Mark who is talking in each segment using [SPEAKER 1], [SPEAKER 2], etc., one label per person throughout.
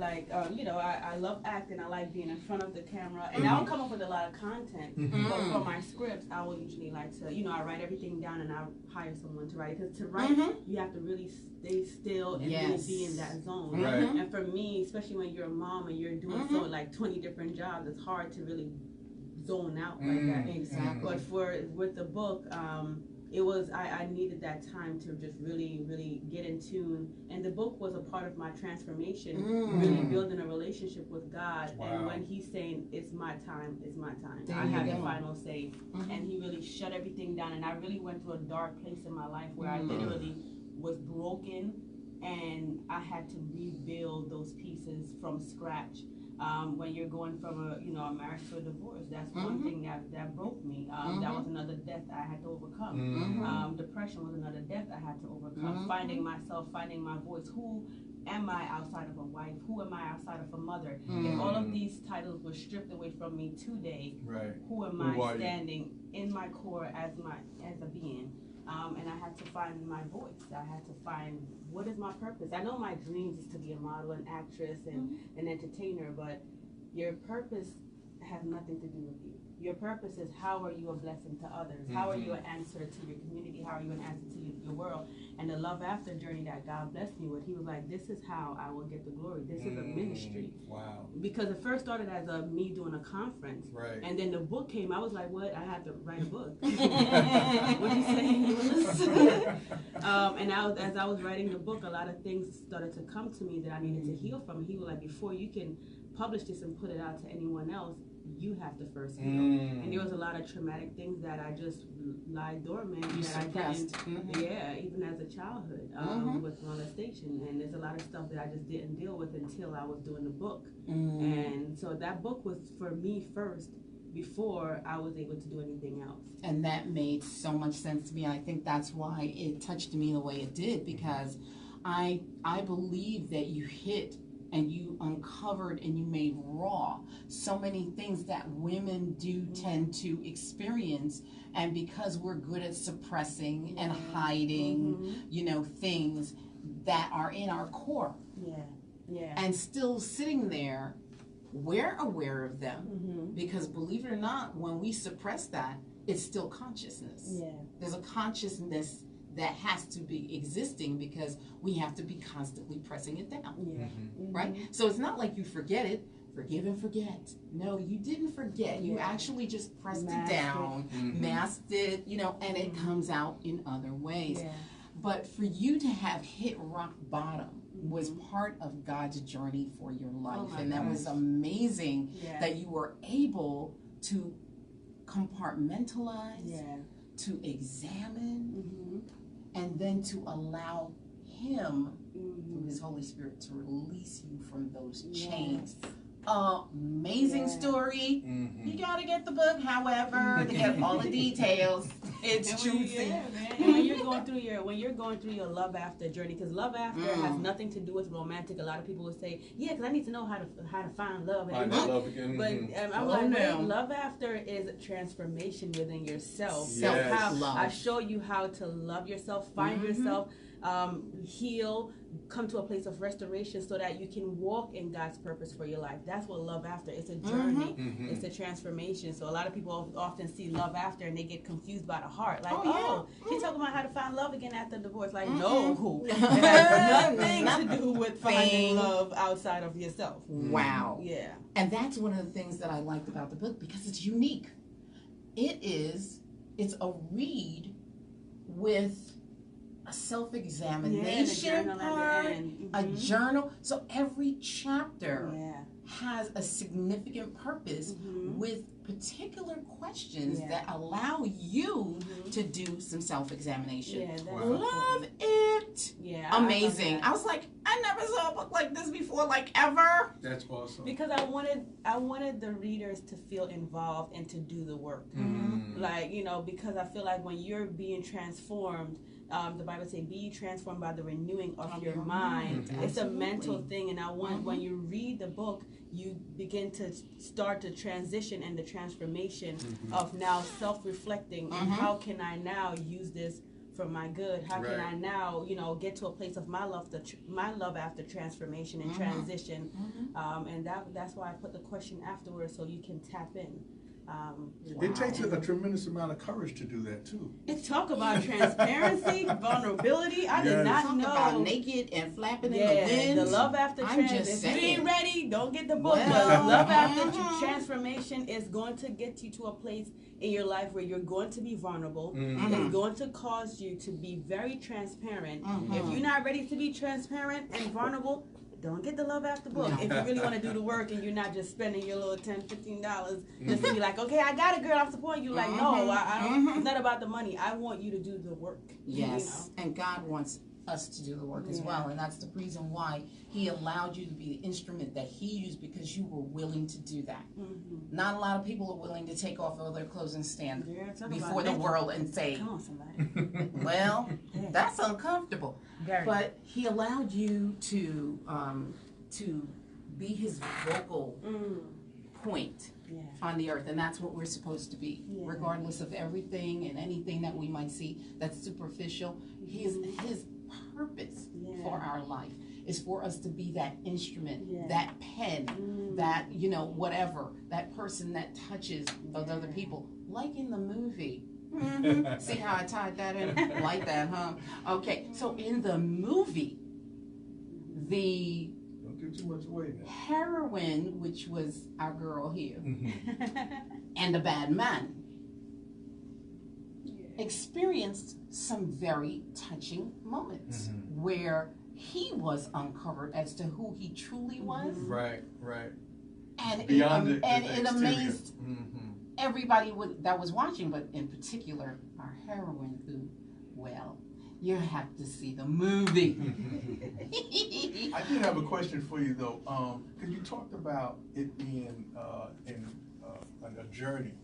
[SPEAKER 1] like, you know, I love acting. I like being in front of the camera, and I don't come up with a lot of content. But for my scripts, I will usually like to, you know, I write everything down and I hire someone to write it. Because to write, you have to really stay still and really be in that zone. And for me, especially when you're a mom and you're doing so like 20 different jobs, it's hard to really zone out like that.
[SPEAKER 2] Exactly.
[SPEAKER 1] But with the book, it was, I needed that time to just really get in tune, and the book was a part of my transformation, really building a relationship with God. And when he's saying it's my time, I have the final say, and he really shut everything down. And I really went through a dark place in my life where I literally was broken, and I had to rebuild those pieces from scratch. When you're going from a marriage to a divorce, that's one thing that broke me. That was another death I had to overcome. Depression was another death I had to overcome. Finding myself, finding my voice. Who am I outside of a wife? Who am I outside of a mother? If all of these titles were stripped away from me today, who am I standing in my core as a being? And I had to find my voice. I had to find, what is my purpose? I know my dreams is to be a model, an actress, and an entertainer, but your purpose has nothing to do with you. Your purpose is, how are you a blessing to others? How are you an answer to your community? How are you an answer to your world? And the Love After journey that God blessed me with, he was like, this is how I will get the glory. This is a ministry.
[SPEAKER 3] Wow.
[SPEAKER 1] Because it first started as me doing a conference. And then the book came. I was like, what? I had to write a book. What you saying? And as I was writing the book, a lot of things started to come to me that I needed to heal from. He was like, before you can publish this and put it out to anyone else, you have to first heal. And there was a lot of traumatic things that I just lied dormant, that I didn't, even as a childhood, with molestation. And there's a lot of stuff that I just didn't deal with until I was doing the book. And so that book was for me first, before I was able to do anything else.
[SPEAKER 2] And that made so much sense to me. I think that's why it touched me the way it did, because I believe that you hit and you uncovered and you made raw so many things that women do tend to experience. And because we're good at suppressing and hiding, you know, things that are in our core. And still sitting there, we're aware of them, because believe it or not, when we suppress that, it's still consciousness. There's a consciousness that has to be existing, because we have to be constantly pressing it down. Right? So it's not like you forget it, forgive and forget. No, you didn't forget. You actually just pressed it down, masked it, you know, and it comes out in other ways. But for you to have hit rock bottom was part of God's journey for your life. And that was amazing that you were able to compartmentalize, to examine, and then to allow him, through his Holy Spirit, to release you from those chains. Amazing story. You gotta get the book, however, to get all the details. It's juicy.
[SPEAKER 1] And when you're going through your love after journey, because love after has nothing to do with romantic. A lot of people will say, yeah, because I need to know how to find love.
[SPEAKER 3] Find love again.
[SPEAKER 1] But I'm like, wait, love after is transformation within yourself.
[SPEAKER 2] Self-love.
[SPEAKER 1] I show you how to love yourself, find yourself, heal, come to a place of restoration, so that you can walk in God's purpose for your life. That's what love after. It's a journey. It's a transformation. So a lot of people often see love after and they get confused by the heart. Like, she's talking about how to find love again after divorce. Like, no, it has nothing to do with finding love outside of yourself.
[SPEAKER 2] Wow.
[SPEAKER 1] Yeah.
[SPEAKER 2] And that's one of the things that I liked about the book, because it's unique. It's a read with a self-examination part, a journal. So every chapter has a significant purpose with particular questions that allow you to do some self-examination. Love it. Amazing. I was like, I never saw a book like this before, like ever.
[SPEAKER 3] That's awesome.
[SPEAKER 1] Because I wanted the readers to feel involved and to do the work. Like, you know, because I feel like when you're being transformed, the Bible says, be transformed by the renewing of your mind. It's a mental thing, and I want when you read the book, you begin to start to transition in the transformation of now self-reflecting, and how can I now use this for my good? How can I now, get to a place of my love after transformation and transition? And that's why I put the question afterwards, so you can tap in.
[SPEAKER 3] It takes a tremendous amount of courage to do that too.
[SPEAKER 1] It's talk about transparency, vulnerability. I did not know
[SPEAKER 2] about naked and flapping in the wind.
[SPEAKER 1] The love after transformation. If you ain't ready, don't get the book. But love after transformation is going to get you to a place in your life where you're going to be vulnerable. It's going to cause you to be very transparent. If you're not ready to be transparent and vulnerable, don't get the love after book. If you really want to do the work and you're not just spending your little $10, $15 just to be like, okay, I got it, girl, I'm supporting you. Like, no, I don't, it's not about the money. I want you to do the work.
[SPEAKER 2] Yes, and God wants us to do the work as well, and that's the reason why He allowed you to be the instrument that He used, because you were willing to do that. Not a lot of people are willing to take off all their clothes and stand before the world and say,
[SPEAKER 1] come on, somebody.
[SPEAKER 2] well, that's uncomfortable. But He allowed you to be His vocal point on the earth, and that's what we're supposed to be, regardless of everything and anything that we might see that's superficial. His purpose for our life is for us to be that instrument, that pen, that, whatever, that person that touches those other people, like in the movie. See how I tied that in? Like that, huh? Okay, so in the movie, the
[SPEAKER 3] don't give too much away now.
[SPEAKER 2] Heroine, which was our girl here, and the bad man, experienced some very touching moments where he was uncovered as to who he truly was.
[SPEAKER 3] Right.
[SPEAKER 2] And
[SPEAKER 3] beyond
[SPEAKER 2] it amazed everybody that was watching, but in particular our heroine, who, well, you have to see the movie.
[SPEAKER 3] I did have a question for you though, because you talked about it being a journey.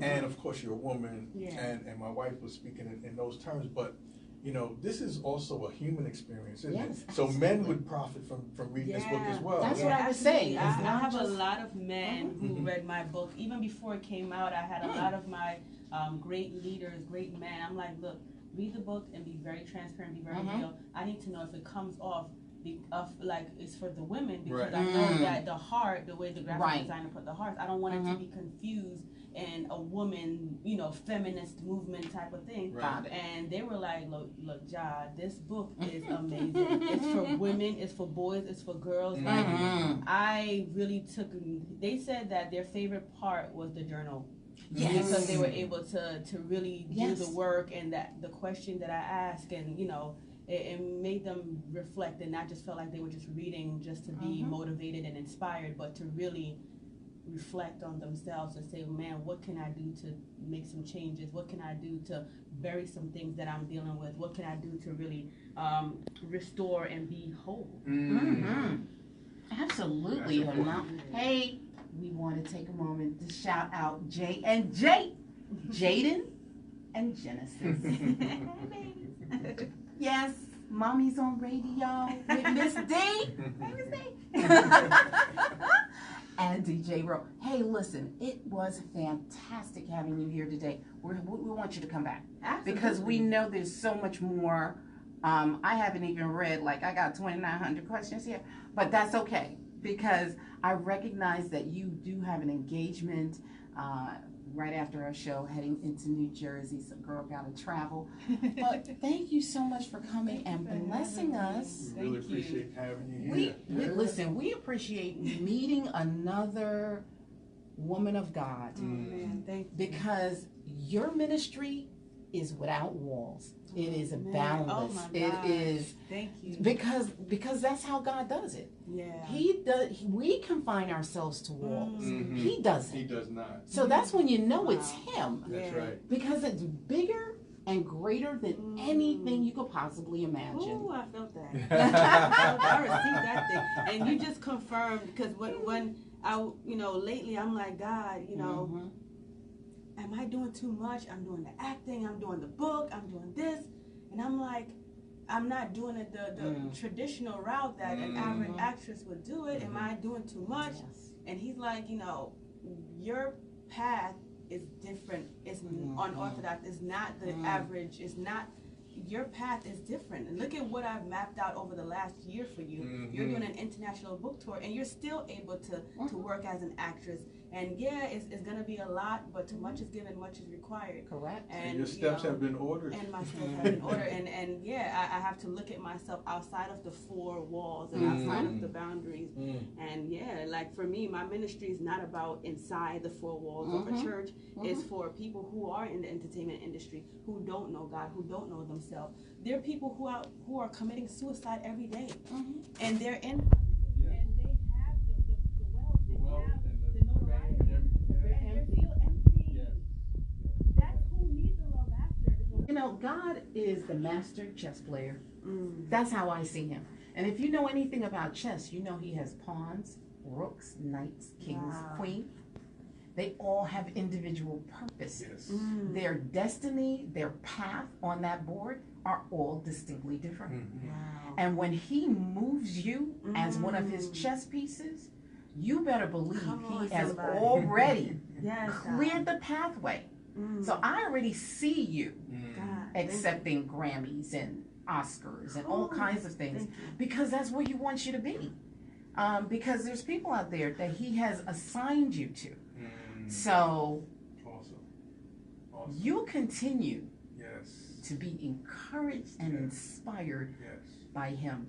[SPEAKER 3] And of course you're a woman, and my wife was speaking in those terms, but this is also a human experience, isn't it? So
[SPEAKER 2] absolutely.
[SPEAKER 3] Men would profit from reading this book as well.
[SPEAKER 2] That's what I was saying.
[SPEAKER 1] I have a lot of men who read my book. Even before it came out, I had a lot of my great leaders, great men. I'm like, look, read the book and be very transparent, be very real. I need to know if it comes off like it's for the women, because I know that the heart, the way the graphic designer put the hearts, I don't want it to be confused and a woman, feminist movement type of thing. And they were like, look, Ja, this book is amazing. It's for women, it's for boys, it's for girls. Like, I really they said that their favorite part was the journal. Because they were able to really do the work, and that the question that I asked, and it made them reflect, and not just felt like they were just reading just to be motivated and inspired, but to really reflect on themselves and say, man, what can I do to make some changes? What can I do to bury some things that I'm dealing with? What can I do to really restore and be whole?
[SPEAKER 2] Absolutely. Hey, we want to take a moment to shout out Jay and Jay, Jaden and Genesis. Yes, Mommy's on radio with Miss D. Hey, Miss D. And DJ Ro. Hey, listen, it was fantastic having you here today. We want you to come back. Absolutely. Because we know there's so much more. I haven't even read, I got 2,900 questions here, but that's okay, because I recognize that you do have an engagement right after our show, heading into New Jersey. So girl got to travel. But thank you so much for coming and blessing us.
[SPEAKER 3] We really appreciate having you here.
[SPEAKER 2] Listen, we appreciate meeting another woman of God.
[SPEAKER 1] Oh, man, thank you.
[SPEAKER 2] Because your ministry is without walls. It is boundless.
[SPEAKER 1] Oh my
[SPEAKER 2] it
[SPEAKER 1] gosh.
[SPEAKER 2] is.
[SPEAKER 1] Thank you.
[SPEAKER 2] Because that's how God does it.
[SPEAKER 1] Yeah.
[SPEAKER 2] He does. We confine ourselves to walls. He doesn't.
[SPEAKER 3] He does not.
[SPEAKER 2] So that's when you know it's Him.
[SPEAKER 3] That's right.
[SPEAKER 2] Because it's bigger and greater than anything you could possibly imagine.
[SPEAKER 1] Ooh, I felt that. I received that thing, and you just confirmed, because when I, lately I'm like, God, am I doing too much? I'm doing the acting, I'm doing the book, I'm doing this, and I'm like, I'm not doing it the traditional route that an average actress would do it. Am I doing too much?
[SPEAKER 2] Yes.
[SPEAKER 1] And He's like, your path is different. It's unorthodox. It's not the average. It's not. your path is different. And look at what I've mapped out over the last year for you. Mm-hmm. You're doing an international book tour, and you're still able to work as an actress. And yeah, it's going to be a lot, but too much is given, much is required.
[SPEAKER 2] Correct.
[SPEAKER 3] And your steps have been ordered.
[SPEAKER 1] And my steps have been ordered. And yeah, I have to look at myself outside of the four walls and outside of the boundaries. And yeah, like for me, my ministry is not about inside the four walls of a church. It's for people who are in the entertainment industry, who don't know God, who don't know themselves. There are people who are committing suicide every day. And they're in and they have the wealth, they have the notoriety, and they're still empty. That's who needs the love after.
[SPEAKER 2] You know, God is the master chess player. That's how I see him. And if you know anything about chess, you know he has pawns, rooks, knights, kings, queen. They all have individual purposes. Their destiny, their path on that board are all distinctly different. And when he moves you as one of his chess pieces, you better believe he has already cleared the pathway. So I already see you accepting Grammys and Oscars and all kinds of things, because that's where he wants you to be. Because there's people out there that he has assigned you to. So you continue to be encouraged and inspired by him,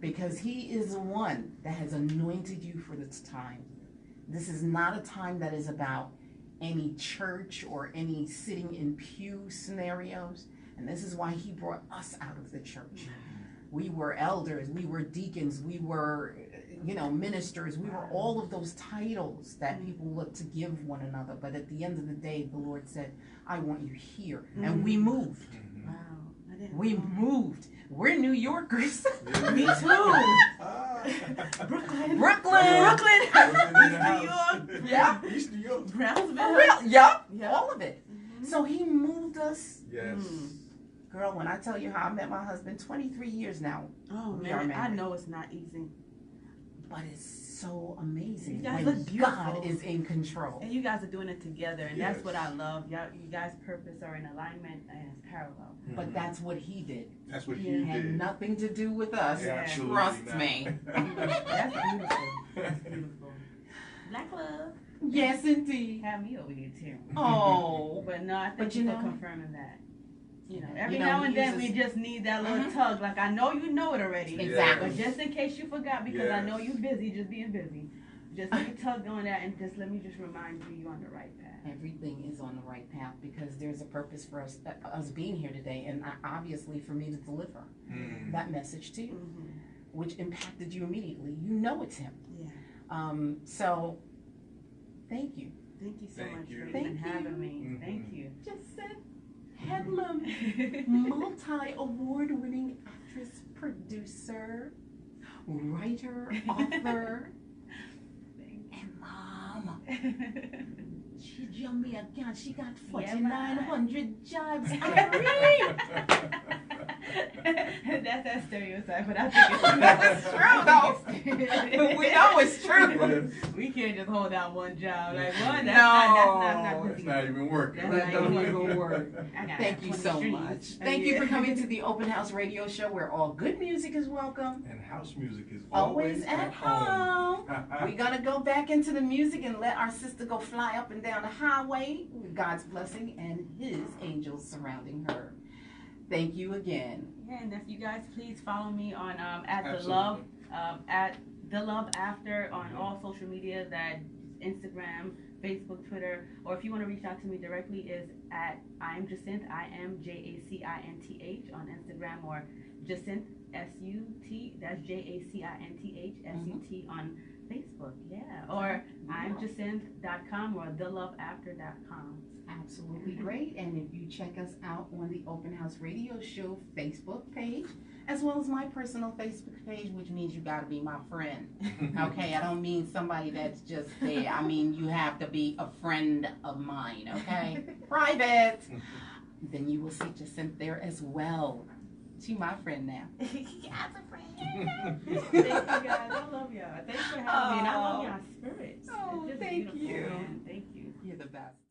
[SPEAKER 2] because he is the one that has anointed you for this time. This is not a time that is about any church or any sitting in pew scenarios, and this is why he brought us out of the church. We were elders, we were deacons, we were, ministers, we were all of those titles that people look to give one another. But at the end of the day, the Lord said, I want you here. And we moved.
[SPEAKER 1] Wow.
[SPEAKER 2] We moved. We're New Yorkers.
[SPEAKER 1] Me too. Brooklyn. East New York.
[SPEAKER 3] Yeah. East New York.
[SPEAKER 1] Brownsville.
[SPEAKER 2] Yep. All of it. So he moved us.
[SPEAKER 3] Yes.
[SPEAKER 2] Girl, when I tell you how I met my husband, 23 years now.
[SPEAKER 1] Oh man, I know it's not easy.
[SPEAKER 2] But it's so amazing
[SPEAKER 1] when
[SPEAKER 2] God is in control.
[SPEAKER 1] And you guys are doing it together, and that's what I love. You guys' purpose are in alignment and it's parallel.
[SPEAKER 2] But that's what he did.
[SPEAKER 3] That's what he did.
[SPEAKER 2] Had nothing to do with us. Trust me.
[SPEAKER 1] That's beautiful. That's beautiful. Black love.
[SPEAKER 2] Yes, indeed.
[SPEAKER 1] Have me over here too.
[SPEAKER 2] Oh.
[SPEAKER 1] But no, I thank you for confirming that. Every now and then we just need that little tug. Like, I know you know it already.
[SPEAKER 2] Exactly.
[SPEAKER 1] But just in case you forgot, because I know you're busy, just being busy. Just let me tug on that, and just let me just remind you you're on the right path.
[SPEAKER 2] Everything is on the right path, because there's a purpose for us being here today, and obviously for me to deliver that message to you, which impacted you immediately. You know it's him. So, thank you.
[SPEAKER 1] Thank you so much for even having me. Thank you.
[SPEAKER 2] Just said Headlam, multi-award-winning actress, producer, writer, author, and mom. She jumped me again. She got 4,900 jobs.
[SPEAKER 1] That's that stereotype, but I think it's
[SPEAKER 2] true, though. We know it's true.
[SPEAKER 1] We can't just hold down one job. Like, what?
[SPEAKER 3] That's not even working.
[SPEAKER 2] That don't even work. Thank you so much. Thank you for coming to the Open House Radio Show, where all good music is welcome.
[SPEAKER 3] And house music is
[SPEAKER 2] always at home. We're going to go back into the music and let our sister go fly up and down the highway with God's blessing and his angels surrounding her. Thank you again.
[SPEAKER 1] Yeah, and if you guys please follow me on at the love after on all social media, that Instagram, Facebook, Twitter, or if you want to reach out to me directly is at I'm Jacinth, IMJACINTH on Instagram, or Jacinth SUT, that's JACINTH SUT on Facebook, or I'mJacinth.com or theloveafter.com.
[SPEAKER 2] Absolutely great. And if you check us out on the Open House Radio Show Facebook page, as well as my personal Facebook page, which means you got to be my friend. Okay, I don't mean somebody that's just there. I mean you have to be a friend of mine. Okay, private. Then you will see Jacinth there as well. She's my friend now.
[SPEAKER 1] Yes, a friend. Thank you guys. I love y'all. Thanks for having me. And I love y'all spirits.
[SPEAKER 2] Oh, thank you.
[SPEAKER 1] Thank you.
[SPEAKER 2] You're the best.